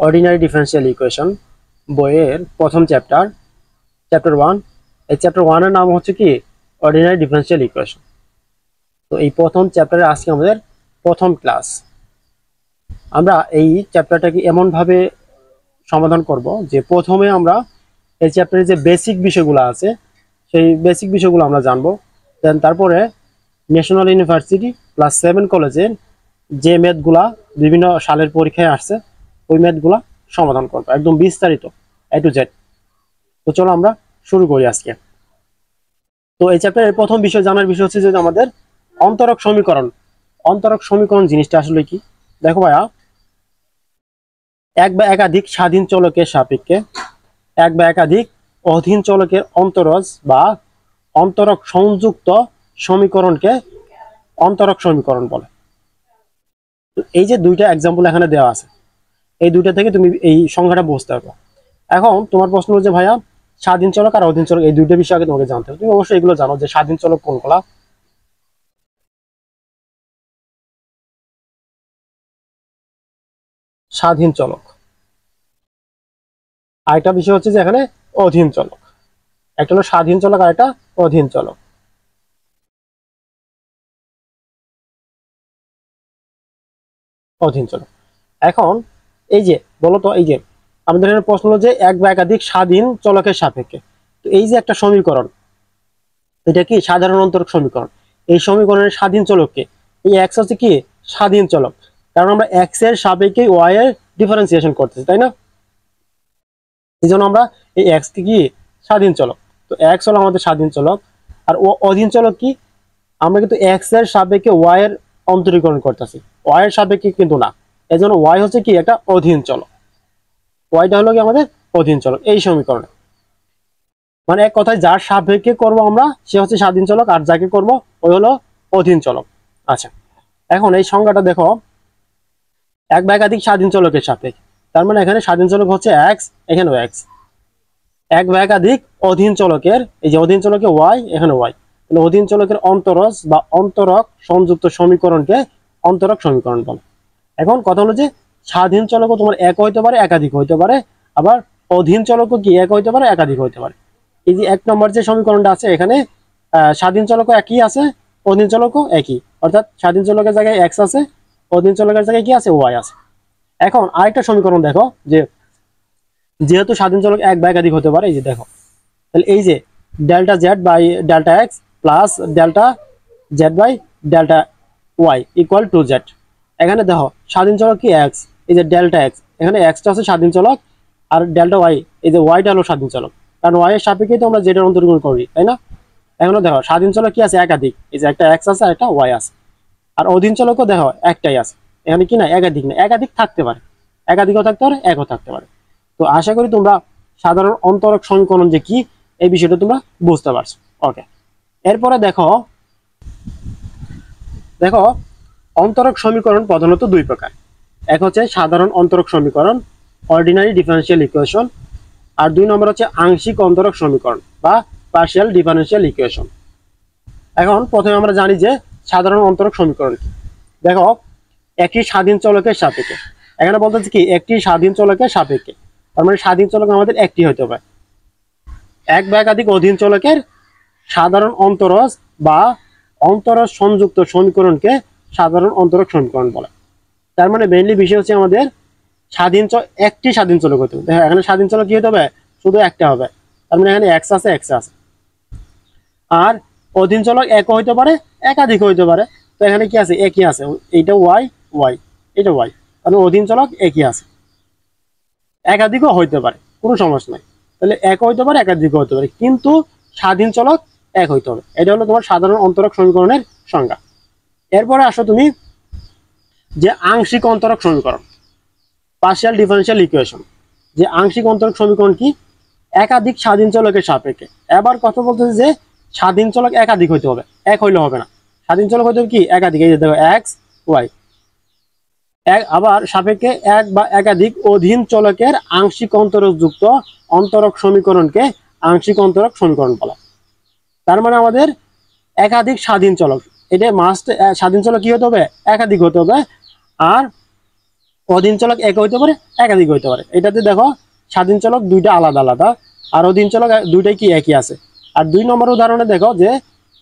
Ordinary differential equation বইয়ের প্রথম chapter 1। এই চ্যাপ্টার 1 এর নাম হচ্ছে কি অর্ডিনারি ডিফারেনশিয়াল ইকুয়েশন। তো এই প্রথম চ্যাপ্টারে আজকে আমাদের প্রথম ক্লাস। আমরা এই চ্যাপ্টারটাকে এমন ভাবে সমাধান করব যে প্রথমে আমরা এই চ্যাপ্টারে যে বেসিক বিষয়গুলো আছে সেই বেসিক বিষয়গুলো আমরা জানবো। দেন তারপরে ন্যাশনাল ইউনিভার্সিটি ক্লাস 7 কলেজের যে ম্যাথগুলা বিভিন্ন সালের পরীক্ষায় আসছে ওই ম্যাথগুলা সমাধান করবো একদম বিস্তারিত A to Z। তো চলো আমরা শুরু করি আজকে। তো এই চ্যাপ্টারের প্রথম বিষয় জানার বিষয় হচ্ছে যে আমাদের অন্তরক সমীকরণ। অন্তরক সমীকরণ জিনিসটা আসলে কি? দেখো ভাইয়া, এক বা একাধিক স্বাধীন চলকের সাপেক্ষে এক বা একাধিক অধীন চলকের অন্তরজ বা অন্তরক সংযুক্ত সমীকরণকে অন্তরক সমীকরণ বলে। তো এই যে দুইটা এক্সাম্পল এখানে দেওয়া আছে, এই দুইটা থেকে তুমি এই সংখ্যাটা বুঝতে পারবে। এখন তোমার প্রশ্ন হচ্ছে ভাইয়া স্বাধীন চলক আর অধীন চলক এই দুইটা বিষয় আগে তোমাকে জানতে হবে। তুমি অবশ্যই এগুলো জানো যে স্বাধীন চলক কোনগুলা। স্বাধীন চলক, আরেকটা বিষয় হচ্ছে যে এখানে অধীন চলক। একটা হলো স্বাধীন চলক আর একটা অধীন চলক। অধীন চলক। এখন এই যে বলতো, এই যে আমাদের এখানে প্রশ্ন হলো যে এক বা একাধিক স্বাধীন চলকের সাপেক্ষে। তো এই যে একটা সমীকরণ, এটা কি সাধারণ অন্তরক সমীকরণ। এই সমীকরণের স্বাধীন চলককে, এই এক্স হচ্ছে কি স্বাধীন চলক, কারণ আমরা এক্স এর সাপেক্ষে ওয়াই এর ডিফারেন্সিয়েশন করতেছি, তাই না? এই জন্য আমরা এই এক্স কে কি স্বাধীন চলক। তো এক্স হলো আমাদের স্বাধীন চলক। আর অধীন চলক কি? আমরা কিন্তু এক্স এর সাপেক্ষে ওয়াই এর অন্তরীকরণ করতেছি, ওয়াই এর সাপেক্ষে কিন্তু না। এই জন্য ওয়াই হচ্ছে কি একটা অধীন চলক। ওয়াইটা হলো কি আমাদের অধীন চলক এই সমীকরণে। মানে এক কথায় যার সাপেক্ষে করব আমরা সে হচ্ছে স্বাধীন চলক, আর যাকে করব ওই হলো অধীন চলক। আচ্ছা, এখন এই সংজ্ঞাটা দেখো, এক বা একাধিক স্বাধীন চলকের সাপেক্ষে, তার মানে এখানে স্বাধীন চলক হচ্ছে এক্স, এখানেও এক্স। এক বা একাধিক অধীন চলকের, এই যে অধীন চলকে ওয়াই, এখানে ওয়াই, তাহলে অধীন চলকের অন্তরজ বা অন্তরক সংযুক্ত সমীকরণকে অন্তরক সমীকরণ বলে। এখন কথা হলো যে স্বাধীন চলকও তোমার এক হইতে পারে, একাধিক হইতে পারে, আবার অধীন চলকও কি এক হইতে পারে, একাধিক হইতে পারে। এই যে এক নম্বর যে সমীকরণটা আছে এখানে স্বাধীন চলকও একই আছে, অধীন চলকও একই, অর্থাৎ স্বাধীন চলকের জায়গায় এক্স আছে, অধীন চলকের জায়গায় কি আছে ওয়াই আছে। এখন আরেকটা সমীকরণ দেখো, যে যেহেতু স্বাধীন চলক এক বা একাধিক হতে পারে, এই যে দেখো, তাহলে এই যে delta Z by delta X plus delta Z by delta Y equal to Z. এখানে দেখো স্বাধীন চলক কি এক্স, এই যে ডেল্টা এক্স, এখানে এক্সটা হচ্ছে স্বাধীন চলক, আর ডেল্টা ওয়াই, এই যে ওয়াইটা হলো স্বাধীন চলক, কারণ ওয়াই এর সাপেক্ষে তো আমরা জেডের অন্তর্গণ করি, তাই না? এখানে দেখো স্বাধীন চলক কি আছে একাধিক, এই যে একটা এক্স আছে আর একটা ওয়াই আছে। আর অধীন চলকও দেখো একটাই আছে, এখানে কি না একাধিক না, একাধিক থাকতে পারে, একাধিকও থাকতে পারে, একও থাকতে পারে। তো আশা করি তোমরা সাধারণ অন্তরক সমীকরণ যে কি এই বিষয়টা তোমরা বুঝতে পারছো। ওকে, এরপরে দেখো দেখো অন্তরক সমীকরণ প্রধানত দুই প্রকার। এক হচ্ছে সাধারণ অন্তরক সমীকরণ, অর্ডিনারি ডিফারেনশিয়াল ইকুয়েশন, আর দুই নম্বর হচ্ছে আংশিক অন্তরক সমীকরণ বা পার্শিয়াল ডিফারেনশিয়াল ইকুয়েশন। এখন প্রথমে আমরা জানি যে সাধারণ অন্তরক সমীকরণ কি। দেখো একটি স্বাধীন চলকের সাপেক্ষে, এখানে বলতেছে কি একটি স্বাধীন চলকের সাপেক্ষে, তার মানে স্বাধীন চলক আমাদের একটি হইতে হবে। এক বা একাধিক অধীন চলকের সাধারণ অন্তরজ বা অন্তরজ সংযুক্ত সমীকরণকে সাধারণ অন্তরক সমীকরণ বলে। তার মানে মেইনলি বিষয় হচ্ছে আমাদের একটি স্বাধীন চলক হতে হবে। এখানে স্বাধীন চলক কি হতে হবে, শুধু একটা হবে, তার মানে এখানে এক্স আছে, এক্স আছে। আর অধীন চলক এক হইতে পারে, একাধিক হইতে পারে, তো এখানে কি আছে একই আছে, এইটা ওয়াই ওয়াই, এটা ওয়াই, তাহলে অধীন চলক একই আছে। একাধিকও হইতে পারে, কোনো সমস্যা নাই, তাহলে এক হইতে পারে, একাধিকও হইতে পারে, কিন্তু স্বাধীন চলক এক হইতে হবে। এটা হলো তোমার সাধারণ অন্তরক সমীকরণের সংজ্ঞা। এরপরে আসো তুমি যে আংশিক অন্তরক সমীকরণ, পার্শিয়াল ডিফারেনশিয়াল ইকুয়েশন। যে আংশিক অন্তরক সমীকরণ কি, একাধিক স্বাধীন চলকের সাপেক্ষে। এবার কথা বলতেছে যে স্বাধীন চলক একাধিক হইতে হবে, এক হইলে হবে না, স্বাধীন চলক হইতে হবে কি একাধিক। এই যে দেখো এক্স ওয়াই, আবার সাপেক্ষে এক বা একাধিক অধীন চলকের আংশিক অন্তরকযুক্ত অন্তরক সমীকরণকে আংশিক অন্তরক সমীকরণ বলা। তার মানে আমাদের একাধিক স্বাধীন চলক, এটা মাস্ট, স্বাধীন চলক কি হতে হবে একাধিক হতে হবে, আর অধীন চলক এক হইতে পারে, একাধিক হইতে পারে। এটাতে দেখো স্বাধীন চলক দুইটা আলাদা আলাদা, আর অধীন চলক দুইটাই কি একই আছে। আর 2 নম্বর উদাহরণে দেখো যে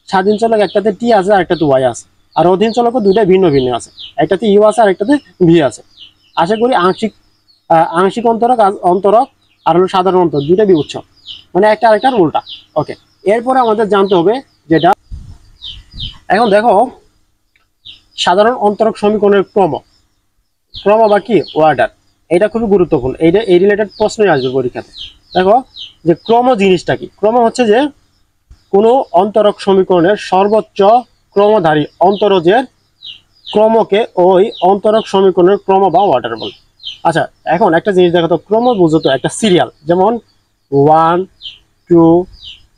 স্বাধীন চলক একটাতে টি আছে আর একটাতে ওয়াই আছে, আর অধীন চলকও দুইটাই ভিন্ন ভিন্ন আছে, একটাতে ইউ আছে আর একটাতে ভি আছে। আশা করি আংশিক অন্তরক অন্তরক আর হলো সাধারণ অন্তরক দুইটা বিউচ্ছ, মানে একটা আরেকটার উল্টা। ওকে, এরপরে আমাদের জানতে হবে যেটা, এখন দেখো সাধারণ অন্তরক সমীকরণের ক্রম বা কি অর্ডার, এটা খুবই গুরুত্বপূর্ণ। এইটা এই রিলেটেড প্রশ্নই আসবে পরীক্ষাতে। দেখো যে ক্রম জিনিসটা কি, ক্রম হচ্ছে যে কোনো অন্তরক সমীকরণের সর্বোচ্চ ক্রমধারী অন্তরজের ক্রমকে ওই অন্তরক সমীকরণের ক্রম বা অর্ডার বলে। আচ্ছা, এখন একটা জিনিস দেখো তো, ক্রম বুঝো তো একটা সিরিয়াল, যেমন 1 2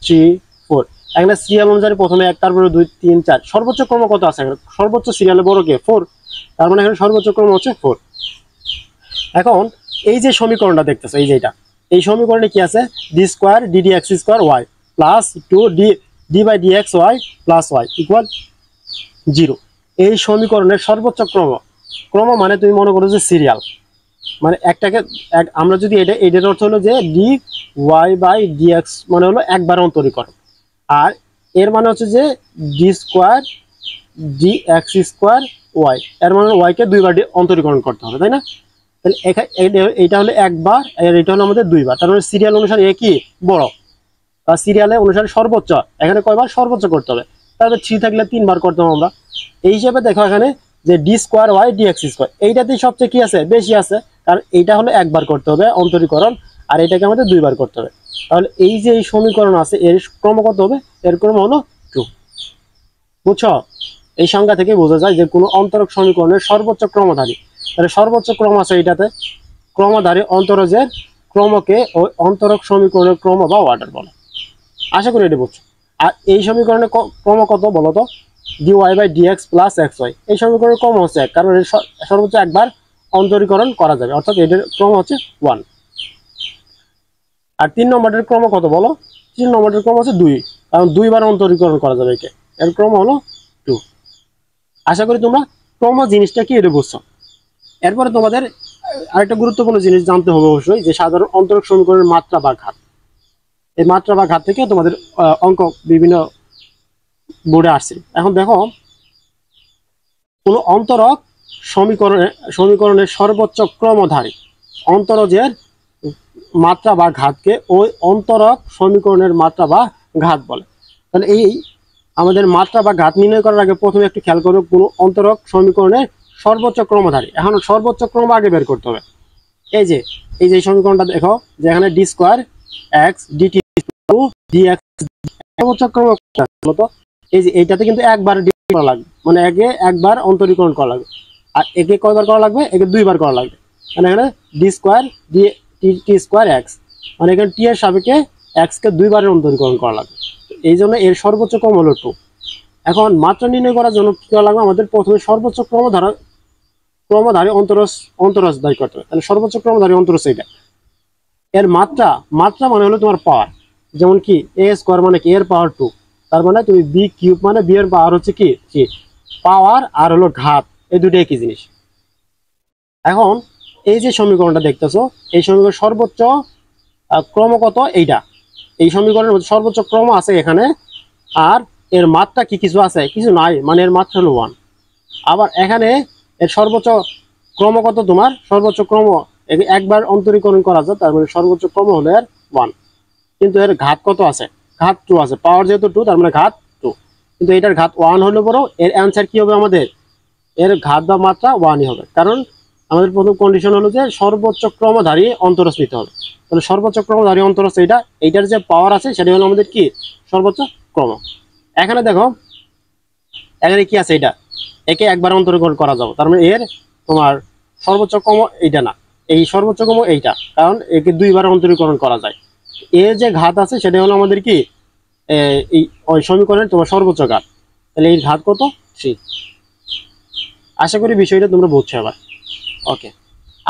3 4, এখানে সিরিয়াল অনুযায়ী প্রথমে 1, তারপরে 2 3 4, সর্বোচ্চ ক্রম কত আছে? সর্বোচ্চ সিরিয়ালে বড় কে 4, তার মানে এখানে সর্বোচ্চ ক্রম হচ্ছে 4। এখন এই যে সমীকরণটা দেখতেছো, এই যে এটা, এই সমীকরণে কি আছে? D square DD X square Y plus 2 D by D X Y plus Y equal 0। এই সমীকরণের সর্বোচ্চ ক্রম মানে তুমি মনে করো যে সিরিয়াল, মানে একটাকে আমরা যদি এটার অর্থ হলো যে D Y by D X মানে হলো একবার অন্তরীকরণ, আর এর মানে হচ্ছে যে D square D X square Y, এর মানে ওয়াইকে দুইবার অন্তরীকরণ করতে হবে, তাই না? তাহলে এইটা হলো একবার, আর এটা হলো আমাদের দুইবার, তার মানে সিরিয়াল অনুসারে একই বড়, বা সিরিয়ালে অনুসারে সর্বোচ্চ, এখানে কয়বার সর্বোচ্চ করতে হবে, তারপরে 3 থাকলে 3 বার করতে হবে আমরা। এই হিসেবে দেখো এখানে যে D square Y D X square, এইটাতেই সবচেয়ে কি আছে? বেশি আছে, কারণ এইটা হলো একবার করতে হবে অন্তরীকরণ, আর এটাকে আমাদের দুইবার করতে হবে। তাহলে এই যে এই সমীকরণ আছে এর ক্রম কত হবে? এর ক্রম হলো 2। বুঝছো? এই সংজ্ঞা থেকে বোঝা যায় যে কোনো অন্তরক সমীকরণের সর্বোচ্চ ক্রমধারী, তাহলে সর্বোচ্চ ক্রম আছে এইটাতে, ক্রমধারী অন্তরজের ক্রমকে ওই অন্তরক সমীকরণের ক্রম বা অর্ডার বলে। আশা করি এটা বুঝছো। আর এই সমীকরণের ক্রম কত বলো তো? D Y by D X plus X Y, এই সমীকরণের ক্রম হচ্ছে 1, কারণ এর সর্বোচ্চ একবার অন্তরীকরণ করা যাবে, অর্থাৎ এটার ক্রম হচ্ছে 1। আর 3 নম্বরের ক্রম কত বলো? 3 নম্বরের ক্রম হচ্ছে 2, কারণ 2 বার অন্তরীকরণ করা যাবে একে, এর ক্রম হলো 2। আশা করি তোমরা ক্রম জিনিসটা কি এটা বুঝছো। এরপরে তোমাদের আরেকটা গুরুত্বপূর্ণ জিনিস জানতে হবে অবশ্যই, যে সাধারণ অন্তরক সমীকরণের মাত্রা বা ঘাত। এই মাত্রা বা ঘাত থেকে তোমাদের অঙ্ক বিভিন্ন বোর্ডে আসছে। এখন দেখো কোনো অন্তরক সমীকরণের সর্বোচ্চ ক্রমধারী অন্তরজের মাত্রা বা ঘাতকে ওই অন্তরক সমীকরণের মাত্রা বা ঘাত বলে। তাহলে এই আমাদের মাত্রা বা ঘাত নির্ণয় করার আগে প্রথমে একটু খেয়াল করো, কোনো অন্তরক সমীকরণের সর্বোচ্চ ক্রমধারী, এখন সর্বোচ্চ ক্রম আগে বের করতে হবে। এই যে সমীকরণটা দেখো, যেখানে D square X DT D X সর্বোচ্চ ক্রম বলতো, এই যে এইটাতে কিন্তু একবার করা লাগবে, মানে একে একবার অন্তরীকরণ করা লাগবে, আর একে কয়বার করা লাগবে? একে 2 বার করা লাগবে। মানে এখানে ডি স্কোয়ার টি স্কোয়ার এক্স, মানে এখানে টি এর সাপেক্ষে এক্স কে 2 বারের অন্তরীকরণ করা লাগবে, এই জন্য এর সর্বোচ্চ ক্রম হলো 2। এখন মাত্রা নির্ণয় করার জন্য কি করা লাগবে? আমাদের প্রথমে সর্বোচ্চ ক্রমধারী অন্তরজ দায়ী করতে হবে। তাহলে সর্বোচ্চ ক্রমধারী অন্তরজ এইটা, এর মাত্রা মানে হলো তোমার পাওয়ার, যেমন কি এ স্কোয়ার মানে কি এর পাওয়ার 2, তার মানে তুমি বি কিউব মানে বি এর পাওয়ার হচ্ছে কি পাওয়ার, আর হলো ঘাত, এই দুটো একই জিনিস। এখন এই যে সমীকরণটা দেখতেছো, এই সমীকরণ সর্বোচ্চ ক্রম কত? এইটা, এই সমীকরণের মধ্যে সর্বোচ্চ ক্রম আছে এখানে, আর এর মাত্রা কি কিছু আছে? কিছু নাই, মানে এর মাত্রা হলো 1। আবার এখানে এর সর্বোচ্চ ক্রম কত? তোমার সর্বোচ্চ ক্রম একবার অন্তরীকরণ করা যায়, তার মানে সর্বোচ্চ ক্রম হলো এর 1, কিন্তু এর ঘাত কত আছে? ঘাত 2 আছে, পাওয়ার যেহেতু 2 তার মানে ঘাত 2, কিন্তু এটার ঘাত 1 হলে বড়, এর অ্যান্সার কি হবে? আমাদের এর ঘাত বা মাত্রা 1ই হবে, কারণ আমাদের প্রথম কন্ডিশন হলো যে সর্বোচ্চ ক্রমধারী অন্তরজ নিতে হবে। তাহলে সর্বোচ্চ ক্রমধারী অন্তরজ এইটার যে পাওয়ার আছে সেটা হলো আমাদের কি সর্বোচ্চ ক্রম। এখানে দেখো এখানে কি আছে? একে একবার অন্তরীকরণ করা যাবে, তার মানে এর তোমার সর্বোচ্চ ক্রম এইটা না, এই সর্বোচ্চ ক্রম এইটা, কারণ একে 2 বার অন্তরীকরণ করা যায়। এর যে ঘাত আছে সেটা হলো আমাদের কি এই ওই সমীকরণের তোমার সর্বোচ্চ ঘাত। তাহলে এই ঘাত কত? 3। আশা করি বিষয়টা তোমরা বুঝছো এবার। ওকে,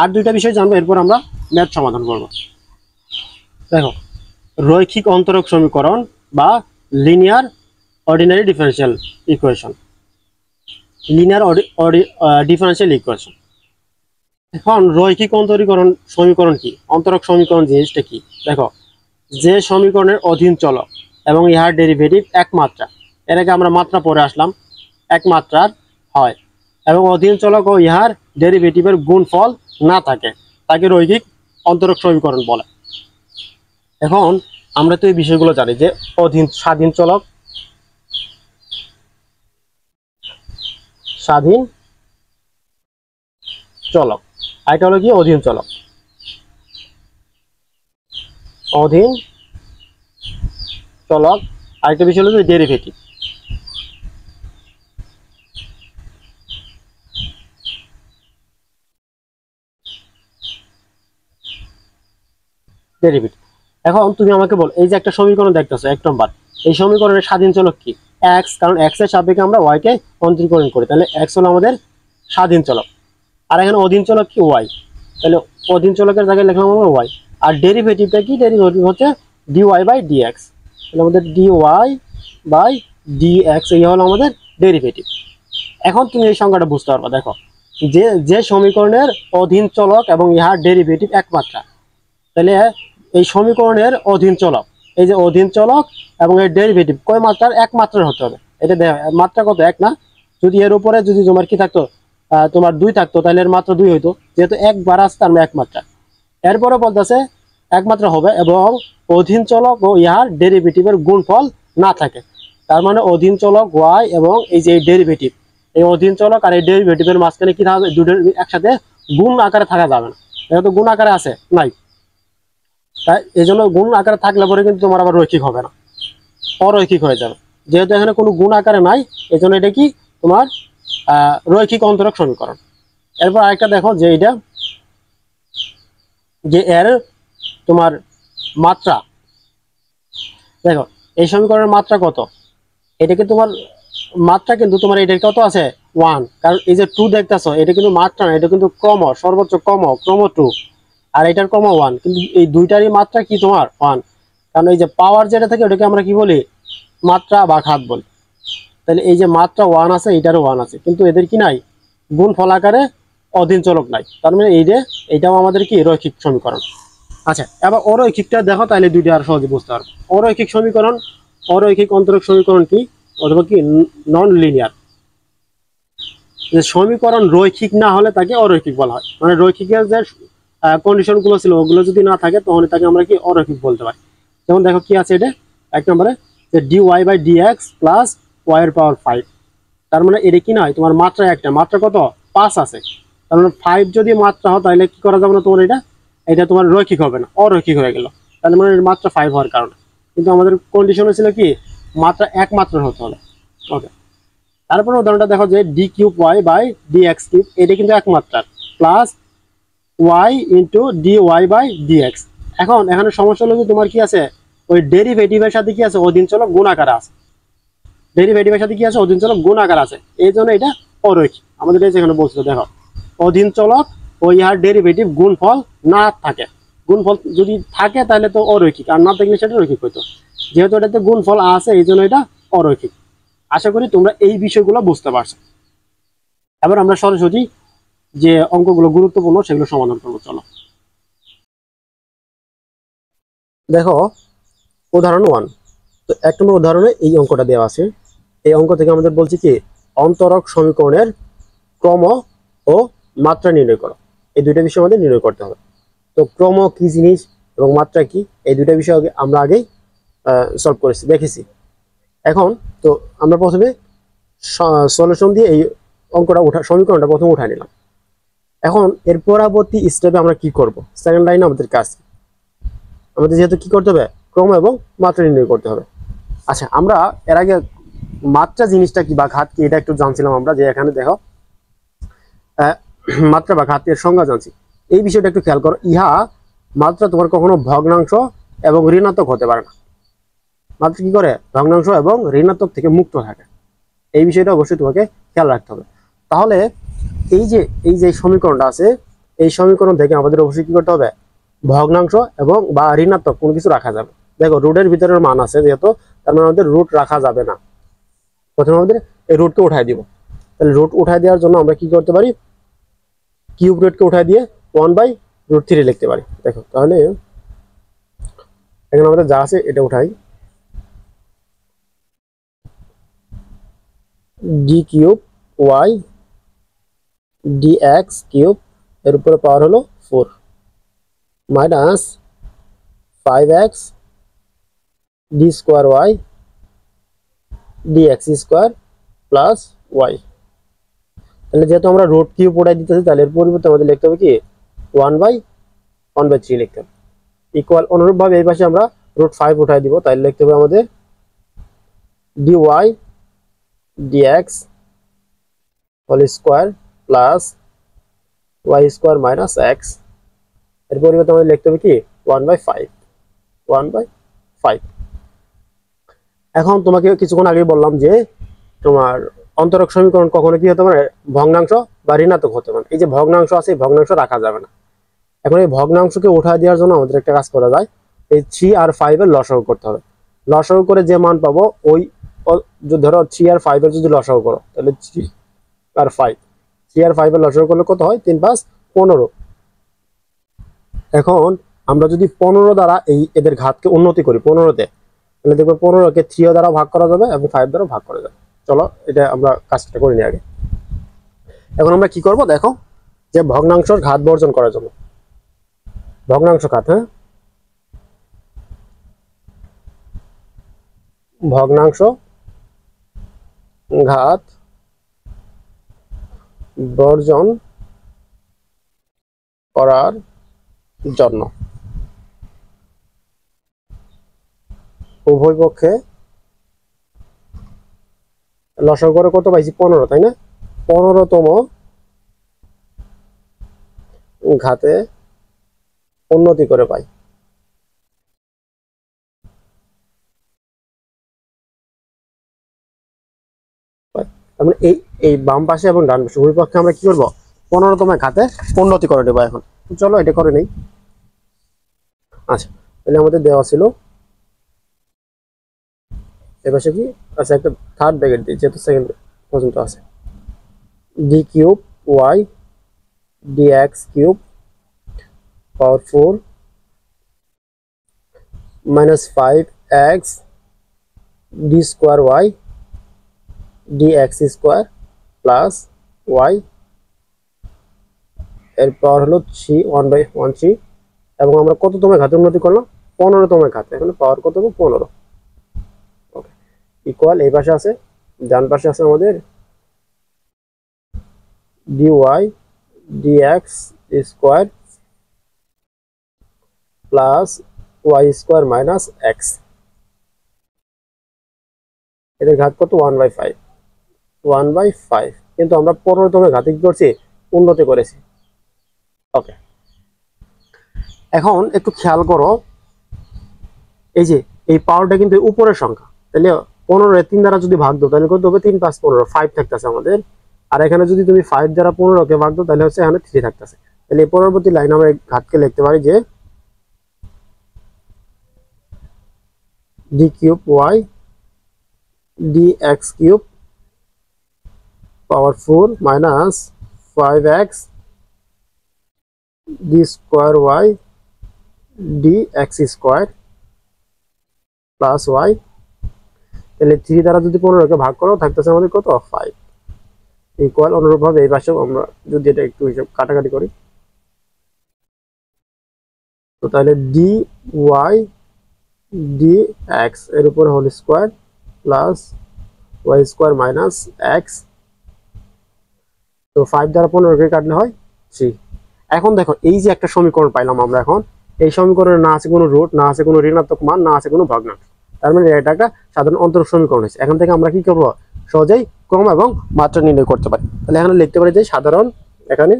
আর 2টা বিষয় জানবো, এরপর আমরা ম্যাথ সমাধান করব। দেখো রৈখিক অন্তরক সমীকরণ বা linear ordinary differential equation, linear differential equation. এখন রৈখিক অন্তরীকরণ সমীকরণ কি, অন্তরক সমীকরণ জিনিসটা কি? দেখো, যে সমীকরণের অধীন চলক এবং ইহার ডেরিভেটিভ এক মাত্রা, এর আগে আমরা মাত্রা পড়ে আসলাম, এক মাত্রার হয় এবং অধীন চলক ও ইহার ডেরিভেটিভের গুণফল না থাকে, তাকে রৈখিক অন্তরক সমীকরণ বলে। এখন আমরা তো এই বিষয়গুলো জানি যে স্বাধীন চলক, স্বাধীন চলক, আর এটা হলো কি অধীন চলক, অধীন চলক, আরেকটা বিষয় হলো যে ডেরিভেটিভ। ডেরিভেটিভ। এখন তুমি আমাকে বল, এই যে একটা সমীকরণ দেখতেছো 1 নম্বর, এই সমীকরণের স্বাধীন চলক কি? এক্স, কারণ এক্স এর সাপেক্ষে আমরা ওয়াই কে অন্তরীকরণ করি, তাহলে এক্স হলো আমাদের স্বাধীন চলক। আর এখানে অধীন চলক কি? ওয়াই, তাহলে অধীন চলকের জায়গায় লিখলাম আমরা ওয়াই। আর ডেরিভেটিভটা কি? ডেরিভেটিভ হচ্ছে ডিওয়াই বাই ডিএক্স, তাহলে আমাদের ডিওয়াই বাই ডিএক্স, এই হলো আমাদের ডেরিভেটিভ। এখন তুমি এই সংখ্যাটা বুঝতে পারবা। দেখো, যে যে সমীকরণের অধীন চলক এবং ইহার ডেরিভেটিভ একমাত্রা, তাহলে এই সমীকরণের অধীন চলক, এই যে অধীন চলক এবং এর ডেরিভেটিভ কয় মাত্রার? এক মাত্রার হতে হবে। এটা মাত্রা কত? এক না? যদি এর উপরে যদি তোমার কি থাকতো, তোমার 2 থাকতো, তাহলে এর মাত্রা 2 হইতো, যেহেতু একবার আসছে আমরা এক মাত্রা। এরপরে বলতেছে একমাত্রা হবে এবং অধীন চলক ও ইহার ডেরিভেটিভের গুণফল না থাকে। তার মানে অধীন চলক ওয়াই এবং এই যে ডেরিভেটিভ, এই অধীন চলক আর এই ডেরিভেটিভের মাঝখানে কি থাকবে? দুটোর একসাথে গুণ আকারে থাকা যাবে না, যেহেতু গুণ আকারে আছে নাই, তাই এই জন্য গুণ আকারে থাকলে পরে কিন্তু তোমার আবার রৈখিক হবে না, অরৈখিক হয়ে যাবে। যেহেতু এখানে কোনো গুণ আকারে নাই, এই জন্য এটা কি তোমার রৈখিক অন্তরক সমীকরণ। এরপর আরেকটা দেখো, যে এটা যে এর তোমার মাত্রা, দেখো এই সমীকরণের মাত্রা কত? এটা কি তোমার মাত্রা, কিন্তু তোমার এটার কত আছে? 1, কারণ এই যে 2 দেখতেছো, এটা কিন্তু মাত্রা না, এটা কিন্তু ক্রম, সর্বোচ্চ ক্রম 2, আর এটার ক্রম 1, কিন্তু এই দুইটারই মাত্রা কি তোমার 1, কারণ এই যে পাওয়ার যেটা থাকে ওটাকে আমরা কি বলি? মাত্রা বা ঘাত বলি। তাহলে এই যে মাত্রা 1 আছে, এটারও 1 আছে, কিন্তু এদের কি নাই? গুণ ফল আকারে অধীন চলক নাই, তার মানে এইটাও আমাদের কি রৈখিক সমীকরণ। আচ্ছা, এবার অরৈখিকটা দেখো, তাহলে দুইটা আর সহজে বুঝতে পারবো। অরৈখিক সমীকরণ, অরৈখিক অন্তরক সমীকরণ কি, অথবা কি নন লিনিয়ার। যে সমীকরণ রৈখিক না হলে তাকে অরৈখিক বলা হয়, মানে রৈখিকের যে কন্ডিশন গুলো ছিল ওগুলো যদি না থাকে তখন তাকে আমরা কি অরৈখিক বলতে পারি। যেমন দেখো কি আছে এটা, 1 নম্বরে যে D Y by DX plus Y এর পাওয়ার 5, তার মানে এটা কি নয়, তোমার মাত্রা একটা, মাত্রা কত? 5 আছে, তার মানে 5 যদি মাত্রা হয় তাহলে কি করা যাবে না তোমার? এটা তোমার রৈখিক হবে না, অরৈখিক হয়ে গেল, তাহলে মানে মাত্রা 5 হওয়ার কারণে। কিন্তু আমাদের কন্ডিশনে ছিল কি? মাত্রা এক মাত্রার হতে হবে। ওকে, তারপরে উদাহরণটা দেখো, যে D cube Y by D X cube, এটা কিন্তু এক মাত্রার, plus Y into D Y by D X. এখন এখানে সমস্যা হলো যে তোমার কি আছে? ওই ডেরিভেটিভের সাথে কি আছে? অধীন চলক গুণ আকারে আছে, ডেরিভেটিভের সাথে কি আছে? অধীন চলক গুণ আকার আছে, এই জন্য এটা অরৈখিক। আমাদের এই যেখানে বলছিল, দেখো অধীন চলক ও ইহার ডেরিভেটিভ গুণফল না থাকে, গুণফল যদি থাকে তাহলে তো অরৈখিক, আর না থাকলে সেটা রৈখিক হইতো। যেহেতু এটাতে গুণফল আছে এই জন্য এটা অরৈখিক। আশা করি তোমরা এই বিষয়গুলো বুঝতে পারছো। এবার আমরা সরাসরি যে অঙ্কগুলো গুরুত্বপূর্ণ সেগুলো সমাধান করবো, চলো। দেখো উদাহরণ 1, তো 1 নম্বর উদাহরণে এই অঙ্কটা দেওয়া আছে। এই অঙ্ক থেকে আমাদের বলছি কি, অন্তরক সমীকরণের ক্রম ও মাত্রা নির্ণয় করো। এই দুইটা বিষয় আমাদের নির্ণয় করতে হবে। তো ক্রম কি জিনিস এবং মাত্রা কি, এই দুইটা বিষয় আমরা আগেই সলভ করেছি, দেখেছি। এখন তো আমরা প্রথমে সলিউশন দিয়ে এই অঙ্কটা সমীকরণটা প্রথমে উঠাই নিলাম। এখন এর পরবর্তী স্টেপে আমরা কি করব? সেকেন্ড লাইনে আমাদের কাজ, আমাদের যেহেতু কি করতে হবে? ক্রম এবং মাত্রা নির্ণয় করতে হবে। আচ্ছা, আমরা এর আগে মাত্রা জিনিসটা কি বা ঘাত কি এটা একটু জানছিলাম আমরা, যে এখানে দেখো মাত্রা বা ঘাতের সংজ্ঞা জানছি। এই বিষয়টা একটু খেয়াল করো, ইহা মাত্রা তোমার কখনো ভগ্নাংশ এবং ঋণাত্মক হতে পারে না। মাত্রা কি করে? ভগ্নাংশ এবং ঋণাত্মক থেকে মুক্ত থাকে। এই বিষয়টা অবশ্যই তোমাকে খেয়াল রাখতে হবে। তাহলে এই যে সমীকরণটা আছে, এই সমীকরণ থেকে আমাদের অবশ্যই কি করতে হবে? ভগ্নাংশ এবং বা ঋণাত্মক কোনো কিছু রাখা যাবে। দেখো রুটের ভিতরের মান আছে যেহেতু, তার মানে আমাদের রুট রাখা যাবে না। প্রথমে আমাদের এই রুটকে উঠাই দিব। তাহলে রুট উঠাই দেওয়ার জন্য আমরা কি করতে পারি? কিউব রুটকে উঠায় দিয়ে 1/√3 লিখতে পারি। দেখো তাহলে এখানে আমাদের যা আছে এটা উঠাই, D cube Y dx cube এর উপরে পাওয়ার হলো 4 minus 5x D square Y dx square plus Y. তাহলে যেহেতু আমরা রুট কিউব উঠাই দিতেছি, তাহলে এর পরিবর্তে আমাদের লিখতে হবে কি 1/3 লিখতে হবে। ইকুয়াল অনুরূপভাবে এই পাশে আমরা √5 উঠাই দিব, তাহলে লিখতে হবে আমাদের dy dx whole square plus Y square minus X. এর পরিবর্তে আমাদের লিখতে হবে কি 1/5। এখন তোমাকে কিছুক্ষণ আগে বললাম যে তোমার অন্তরক সমীকরণ কখনো কি হতে পারে, ভগ্নাংশ বা ঋণাত্মক হতে পারে। এই যে ভগ্নাংশ আছে, এই ভগ্নাংশ রাখা যাবে না। এখন এই ভগ্নাংশকে উঠায় দেওয়ার জন্য আমাদের একটা কাজ করা যায়, এই 3 আর 5 এর লসাগু করতে হবে। লসাগু করে যে মান পাবো ওই ধরো 3 আর 5 এর যদি লসাগু করো, তাহলে 3 আর 5 এর লসাগু করলে কত হয়, 3 5 15। এখন আমরা যদি 15 দ্বারা এদের ঘাতকে উন্নতি করি 15 তে, তাহলে দেখবো 15 কে 3 দ্বারা ভাগ করা যাবে এবং 5 দ্বারা ভাগ করা যাবে। চলো এটা আমরা কাজটা করে নিই আগে। এখন আমরা কি করব দেখো, যে ভগ্নাংশের ঘাত বর্জন করার জন্য ভগ্নাংশ ঘাত, হ্যাঁ ভগ্নাংশ ঘাত বর্জন করার জন্য উভয় পক্ষে লসাগু করে কত পাইছি 15, তাই না? 15তম ঘাতে উন্নতি করে পাই। তারপরে এই বাম পাশে এবং ডান পাশে উভয় পক্ষে আমরা কি করব, 15তম ঘাতে উন্নতি করে দেবো। এখন চলো এটা করে নেই। আচ্ছা, তাহলে আমাদের দেওয়া ছিল এপাশে কি আচ্ছা একটা থার্ড ব্র্যাকেট দিই, যেহেতু সেকেন্ড পর্যন্ত আছে, D cube Y dx cube power 4 minus 5x D square Y dx square plus Y এর পাওয়ার হলো 1/3। এবং আমরা কততম ঘাতে উন্নতি করলাম, 15তম ঘাতে। এখানে পাওয়ার কত হবে 15। ওকে, ইকুয়াল এই পাশে আছে, ডান পাশে আছে আমাদের dy dx square plus Y square minus X. এদের ঘাত কত 1/5। কিন্তু আমরা 15তম ঘাতে কি করছি, উন্নতি করেছি। ওকে, এখন একটু খেয়াল করো, এই যে এই পাওয়ারটা কিন্তু উপরের সংখ্যা, তাহলে 15 3 দ্বারা যদি ভাগ দাও তাহলে কত হবে, 3 5 15, 5 থাকতেছে আমাদের। আর এখানে যদি তুমি 5 দ্বারা 15কে ভাগ দাও তাহলে হচ্ছে এখানে 3 থাকতেছে। তাহলে এই পরবর্তী লাইন আমরা ঘাতকে লিখতে পারি যে D cube Y dx cube power 4 minus 5x D square Y dx square plus Y. তাহলে 3 দ্বারা যদি 15কে ভাগ করো থাকতেছে আমাদের কত 5। ইকুয়াল অনুরূপভাবে এই পাশেও আমরা যদি এটা একটু হিসাব কাটাকাটি করি, তো তাহলে ডি ওয়াই dx এর উপর whole square plus Y square minus X. তো 5 দ্বারা 15কে কাটলে হয় 3। এখন দেখো এই যে একটা সমীকরণ পাইলাম আমরা, এখন এই সমীকরণে না আছে কোনো রুট, না আছে কোনো ঋণাত্মক মান, না আছে কোনো ভগ্নাংশ। তার মানে এটা একটা সাধারণ অন্তরক সমীকরণ হয়েছে। এখান থেকে আমরা কি করব, সহজেই ক্রম এবং মাত্রা নির্ণয় করতে পারি। তাহলে এখানে লিখতে পারি যে সাধারণ, এখানে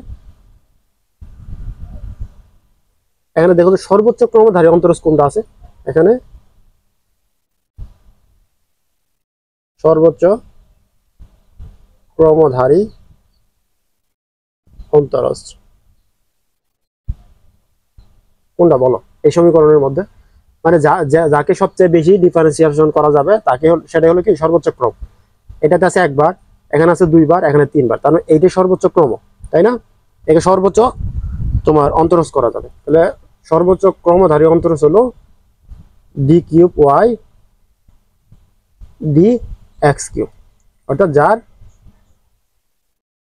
দেখো যে সর্বোচ্চ ক্রমধারী অন্তরজ কোনটা আছে, এখানে সর্বোচ্চ ক্রমধারী অন্তরজ কোনটা বলো এই সমীকরণের মধ্যে, মানে যাকে সবচেয়ে বেশি ডিফারেন্সিয়েশন করা যাবে তাকে সেটা হলো কি সর্বোচ্চ ক্রম। এটাতে আছে একবার, এখানে আছে দুইবার, এখানে তিনবার, তার মানে এইটাই সর্বোচ্চ ক্রম, তাই না? একে সর্বোচ্চ তোমার অন্তরজ করা যাবে। তাহলে সর্বোচ্চ ক্রমধারী অন্তরজ হলো D cube Y D X cube, অর্থাৎ যার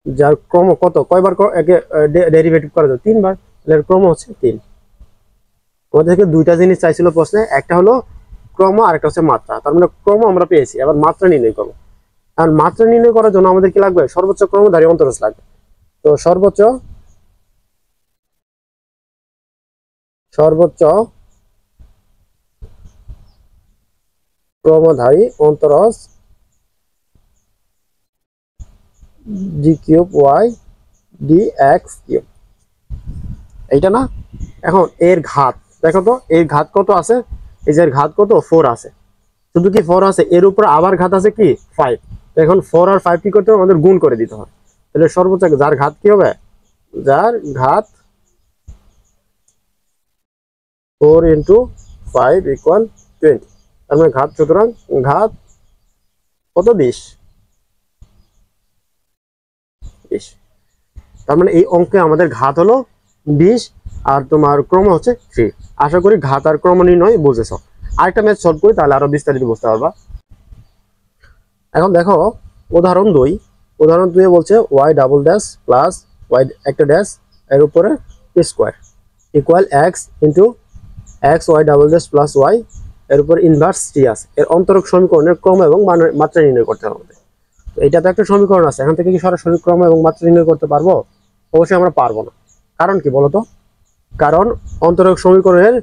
যার ক্রম কত, কয়বার একে ডেরিভেটিভ করা যাবে, 3 বার। এর ক্রম হচ্ছে 3। আমাদেরকে দুইটা জিনিস চাইছিল প্রশ্নে, একটা হলো ক্রম আর একটা হচ্ছে মাত্রা। তার মানে ক্রম আমরা পেয়েছি, এবার মাত্রা নির্ণয় করবো। আর মাত্রা নির্ণয় করার জন্য আমাদের কি লাগবে, সর্বোচ্চ ক্রমধারী অন্তরজ লাগবে। তো সর্বোচ্চ ক্রমধারী অন্তরজ D cube Y D X cube, এইটা না। এখন এর ঘাত দেখো তো, এর ঘাত কত আছে, এই যে এর ঘাত কত, 4 আছে। শুধু কি 4 আছে, এর উপর আবার ঘাত আছে কি 5। এখন 4 আর 5 কি করতে হবে, আমাদের গুণ করে দিতে হবে। তাহলে সর্বোচ্চ যার ঘাত কি হবে, যার ঘাত 4 × 5 = 20। তার মানে ঘাত, সুতরাং ঘাত কত, 20। তার মানে এই অঙ্কে আমাদের ঘাত হলো 20 আর তোমার ক্রম হচ্ছে 3। আশা করি ঘাত আর ক্রম নির্ণয় বুঝেছো। আরেকটা ম্যাথ সলভ করি, তাহলে আরো বিস্তারিত বুঝতে পারবা। এখন দেখো উদাহরণ 2। উদাহরণ 2 বলছে y double dash plus y একটা ড্যাশ এর উপরে square equal x into x y double dash plus y এর উপর ইনভার্স t আছে। এর অন্তরক সমীকরণের ক্রম এবং মাত্রা নির্ণয় করতে হবে। তো এটা তো একটা সমীকরণ আছে, এখান থেকে কি সরাসরি ক্রম এবং মাত্রা নির্ণয় করতে পারবো? অবশ্যই আমরা পারবো না। কারণ কি বলতো, কারণ অন্তরক সমীকরণের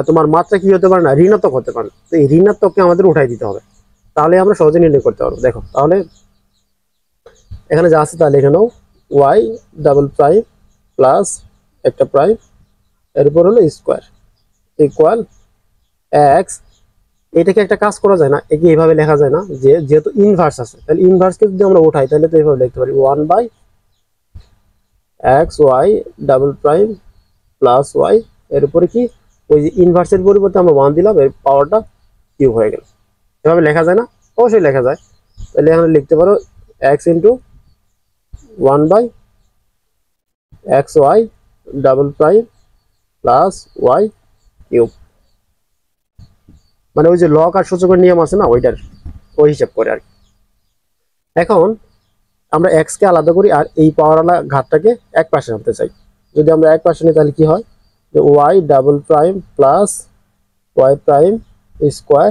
তোমার মাত্রা কি হতে পারে না, ঋণাত্মক হতে পারে। তো এই ঋণাত্মককে আমাদের উঠাই দিতে হবে, তাহলে আমরা সহজে নির্ণয় করতে পারবো। দেখো তাহলে এখানে যা আছে তা লিখে নাও, ওয়াই ডাবল প্রাইম প্লাস একটা প্রাইম এর উপর হলো স্কোয়ার ইকুয়াল এক্স। এটাকে একটা কাজ করা যায় না, একে এইভাবে লেখা যায় না, যে যেহেতু ইনভার্স আছে, তাহলে ইনভার্সকে যদি আমরা উঠাই তাহলে তো এইভাবে লিখতে পারি 1/xy double prime plus Y এর উপরে কি, ওই যে ইনভার্সের পরিবর্তে আমরা 1 দিলাম, এর পাওয়ারটা কিউব হয়ে গেল। এভাবে লেখা যায় না? অবশ্যই লেখা যায়। তাহলে এখানে লিখতে পারো x into 1/xy double prime plus Y cube, মানে ওই যে লগ আর সূচকের নিয়ম আছে না, ওইটার ওই হিসাব করে আর কি। এখন আমরা x কে আলাদা করি আর এই পাওয়ারওয়ালা ঘাতটাকে এক পাশে আনতে চাই। যদি আমরা এক পাশে নিই তাহলে কি হয়, যে Y double prime plus Y prime square.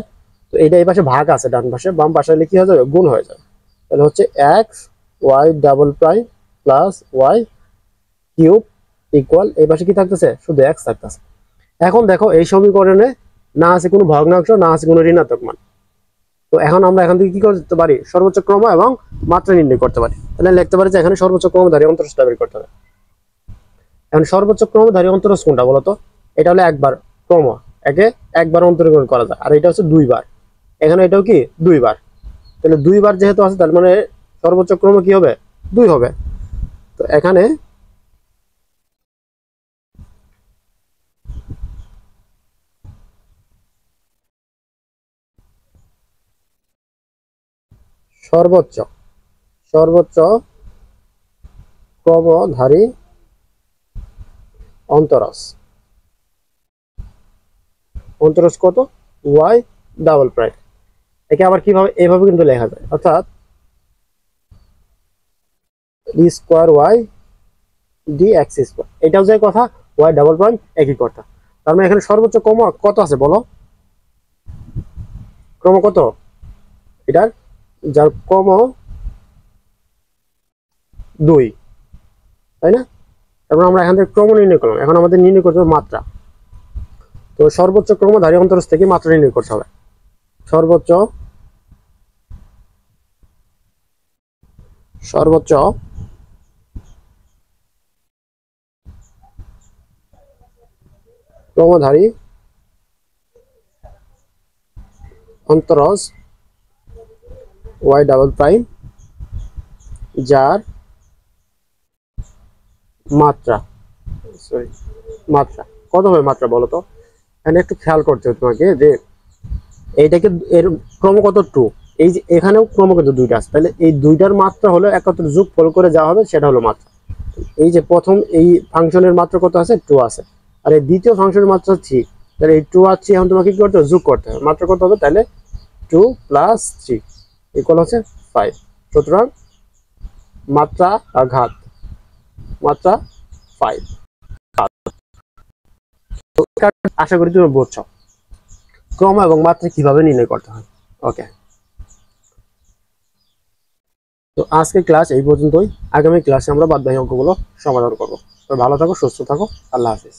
তো এটা এই পাশে ভাগ আছে, ডান পাশে, বাম পাশে হলে কি হয়ে যাবে, গুণ হয়ে যাবে। তাহলে হচ্ছে X Y double prime plus Y cube equal, এই পাশে কি থাকতেছে, শুধু এক্স থাকতেছে। এখন দেখো এই সমীকরণে না আছে কোনো ভগ্নাংশ, না আছে কোনো ঋণাত্মক মান। তো এখন আমরা এখান থেকে কি করতে পারি, সর্বোচ্চ ক্রম এবং মাত্রা নির্ণয় করতে পারি। তাহলে লিখতে পারি যে এখানে সর্বোচ্চ ক্রমধারী অন্তরজটা বের করতে হবে। এখন সর্বোচ্চ ক্রমধারী অন্তরজ কোনটা বলতো, এটা হলো একবার ক্রম, একে একবার অন্তরীকরণ করা যায়, আর এটা হচ্ছে 2 বার। এখানে এটাও কি 2 বার। তাহলে 2 বার যেহেতু আছে, তার মানে সর্বোচ্চ ক্রম কি হবে, 2 হবে। তো এখানে সর্বোচ্চ ক্রমধারী অন্তরজ কত, ওয়াই ডাবল প্রাইম। একে আবার কিভাবে, এইভাবে কিন্তু লেখা যায়, অর্থাৎ D square Y D X square, এটাও যে কথা, ওয়াই ডাবল প্রাইম একই কথা। তার মানে এখানে সর্বোচ্চ ক্রম কত আছে বলো, ক্রম কত এটার, যার ক্রম 2, তাই না? তারপর আমরা এখান থেকে ক্রম নির্ণয় করলাম, এখন আমাদের নির্ণয় করতে হবে মাত্রা। তো সর্বোচ্চ ক্রমধারী অন্তরজ থেকে মাত্রা নির্ণয় করতে হবে। সর্বোচ্চ ক্রমধারী অন্তরজ ওয়াই ডাবল প্রাইম, যার মাত্রা কত হবে, মাত্রা বলো তো। এখানে একটু খেয়াল করতে হবে তোমাকে, যে এইটাকে এর ক্রম কত 2, এই যে এখানেও ক্রম কিন্তু 2টা আছে, তাহলে এই 2টার মাত্রা হলো একত্রে যোগফল করে যা হবে সেটা হলো মাত্রা। এই যে প্রথম এই ফাংশনের মাত্রা কত আছে 2 আছে, আর এই দ্বিতীয় ফাংশনের মাত্রা 3, তাহলে এই 2 আর 3 এখন তোমাকে কি করতে হবে যোগ করতে হবে, মাত্রা কত হবে তাহলে 2 + 3 ইকুয়াল হচ্ছে 5। সুতরাং মাত্রা আর ঘাত, মাত্রা 5। তো আশা করি তুমি বুঝছো ক্রম এবং মাত্রা কিভাবে নির্ণয় করতে হয়। ওকে, তো আজকে ক্লাস এই পর্যন্তই। আগামী ক্লাসে আমরা বাদবাকি অঙ্কগুলো সমাধান করবো। তো ভালো থাকো, সুস্থ থাকো, আল্লাহ হাফিজ।